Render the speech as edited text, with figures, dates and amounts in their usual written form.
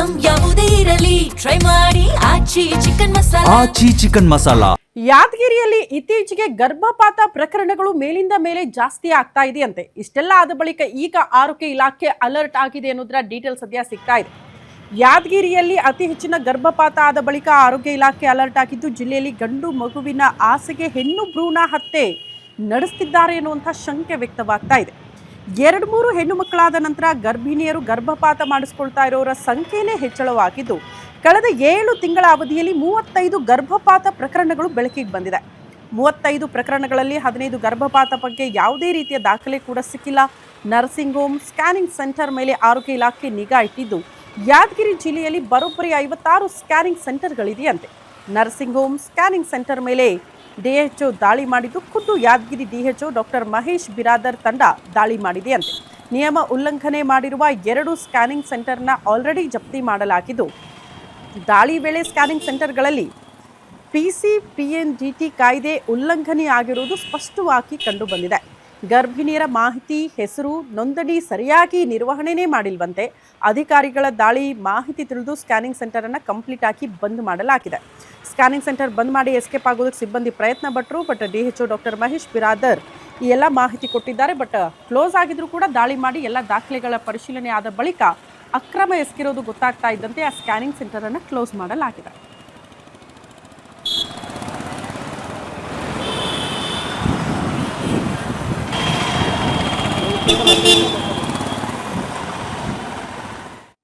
Item ಯಾವುದೇ ಇರಲಿ try ಮಾಡಿ ಆಚಿ ಚಿಕನ್ ಮಸಾಲಾ. ಯಾದಗಿರಿಯಲ್ಲಿ ಇತ್ತೀಚೆಗೆ ಗರ್ಭಪಾತ ಪ್ರಕರಣಗಳು ಮೇಲಿಂದ ಮೇಲೆ ಜಾಸ್ತಿ ಆಗ್ತಾ ಇದೆಯಂತೆ. ಇಷ್ಟೆಲ್ಲ ಆದ ಬಳಿಕ ಈಗ ಆರೋಗ್ಯ ಇಲಾಖೆ ಅಲರ್ಟ್ ಆಗಿದೆ ಅನ್ನೋದರ ಡೀಟೇಲ್ ಸದ್ಯ ಸಿಗ್ತಾ ಇದೆ. ಯಾದಗಿರಿಯಲ್ಲಿ ಅತಿ ಹೆಚ್ಚಿನ ಗರ್ಭಪಾತ ಆದ ಬಳಿಕ ಆರೋಗ್ಯ ಇಲಾಖೆ ಅಲರ್ಟ್ ಆಗಿದ್ದು, ಜಿಲ್ಲೆಯಲ್ಲಿ ಗಂಡು ಮಗುವಿನ ಆಸೆಗೆ ಹೆಣ್ಣು ಭ್ರೂಣ ಹತ್ಯೆ ನಡೆಸುತ್ತಿದ್ದಾರೆ ಎನ್ನುವಂಥ ಶಂಕೆ ವ್ಯಕ್ತವಾಗ್ತಾ ಇದೆ. 2-3 ಹೆಣ್ಣು ಮಕ್ಕಳಾದ ನಂತರ ಗರ್ಭಿಣಿಯರು ಗರ್ಭಪಾತ ಮಾಡಿಸ್ಕೊಳ್ತಾ ಇರೋರ ಸಂಖ್ಯೆನೇ ಹೆಚ್ಚಳವಾಗಿದ್ದು, ಕಳೆದ 7 ತಿಂಗಳ ಅವಧಿಯಲ್ಲಿ 35 ಗರ್ಭಪಾತ ಪ್ರಕರಣಗಳು ಬೆಳಕಿಗೆ ಬಂದಿದೆ. 35 ಪ್ರಕರಣಗಳಲ್ಲಿ 15 ಗರ್ಭಪಾತ ಬಗ್ಗೆ ಯಾವುದೇ ರೀತಿಯ ದಾಖಲೆ ಕೂಡ ಸಿಕ್ಕಿಲ್ಲ. ನರ್ಸಿಂಗ್ ಹೋಮ್, ಸ್ಕ್ಯಾನಿಂಗ್ ಸೆಂಟರ್ ಮೇಲೆ ಆರೋಗ್ಯ ಇಲಾಖೆ ನಿಗಾ ಇಟ್ಟಿದ್ದು, ಯಾದಗಿರಿ ಜಿಲ್ಲೆಯಲ್ಲಿ ಬರೋಬ್ಬರಿ 56 ಸ್ಕ್ಯಾನಿಂಗ್ ಸೆಂಟರ್ಗಳಿದೆಯಂತೆ. ನರ್ಸಿಂಗ್ ಹೋಮ್, ಸ್ಕ್ಯಾನಿಂಗ್ ಸೆಂಟರ್ ಮೇಲೆ ಡಿಎಚ್ಒ ದಾಳಿ ಮಾಡಿದ್ದು, ಖುದ್ದು ಯಾದಗಿರಿ ಡಿಎಚ್ಒ ಡಾಕ್ಟರ್ ಮಹೇಶ್ ಬಿರಾದರ್ ತಂಡ ದಾಳಿ ಮಾಡಿದೆಯಂತೆ. ನಿಯಮ ಉಲ್ಲಂಘನೆ ಮಾಡಿರುವ 2 ಸ್ಕ್ಯಾನಿಂಗ್ ಸೆಂಟರ್ನ ಆಲ್ರೆಡಿ ಜಪ್ತಿ ಮಾಡಲಾಗಿದ್ದು, ದಾಳಿ ವೇಳೆ ಸ್ಕ್ಯಾನಿಂಗ್ ಸೆಂಟರ್ಗಳಲ್ಲಿ PCPNDT ಕಾಯ್ದೆ ಉಲ್ಲಂಘನೆ ಆಗಿರುವುದು ಸ್ಪಷ್ಟವಾಗಿ ಕಂಡುಬಂದಿದೆ. ಗರ್ಭಿಣಿಯರ ಮಾಹಿತಿ, ಹೆಸರು, ನೋಂದಣಿ ಸರಿಯಾಗಿ ನಿರ್ವಹಣೆನೇ ಮಾಡಿಲ್ವಂತೆ. ಅಧಿಕಾರಿಗಳ ದಾಳಿ ಮಾಹಿತಿ ತಿಳಿದು ಸ್ಕ್ಯಾನಿಂಗ್ ಸೆಂಟರನ್ನು ಕಂಪ್ಲೀಟ್ ಆಗಿ ಬಂದ್ ಮಾಡಲಾಗಿದೆ. ಸ್ಕ್ಯಾನಿಂಗ್ ಸೆಂಟರ್ ಬಂದ್ ಮಾಡಿ ಎಸ್ಕೇಪ್ ಆಗೋದಕ್ಕೆ ಸಿಬ್ಬಂದಿ ಪ್ರಯತ್ನ ಪಟ್ಟರು. But DHO doctor Mahesh Biradar ಈ ಎಲ್ಲ ಮಾಹಿತಿ ಕೊಟ್ಟಿದ್ದಾರೆ. ಬಟ್ ಕ್ಲೋಸ್ ಆಗಿದ್ರು ಕೂಡ ದಾಳಿ ಮಾಡಿ ಎಲ್ಲ ದಾಖಲೆಗಳ ಪರಿಶೀಲನೆ ಆದ ಬಳಿಕ ಅಕ್ರಮ ಎಸಗಿರೋದು ಗೊತ್ತಾಗ್ತಾ ಇದ್ದಂತೆ ಆ ಸ್ಕ್ಯಾನಿಂಗ್ ಸೆಂಟರನ್ನು ಕ್ಲೋಸ್ ಮಾಡಲಾಗಿದೆ.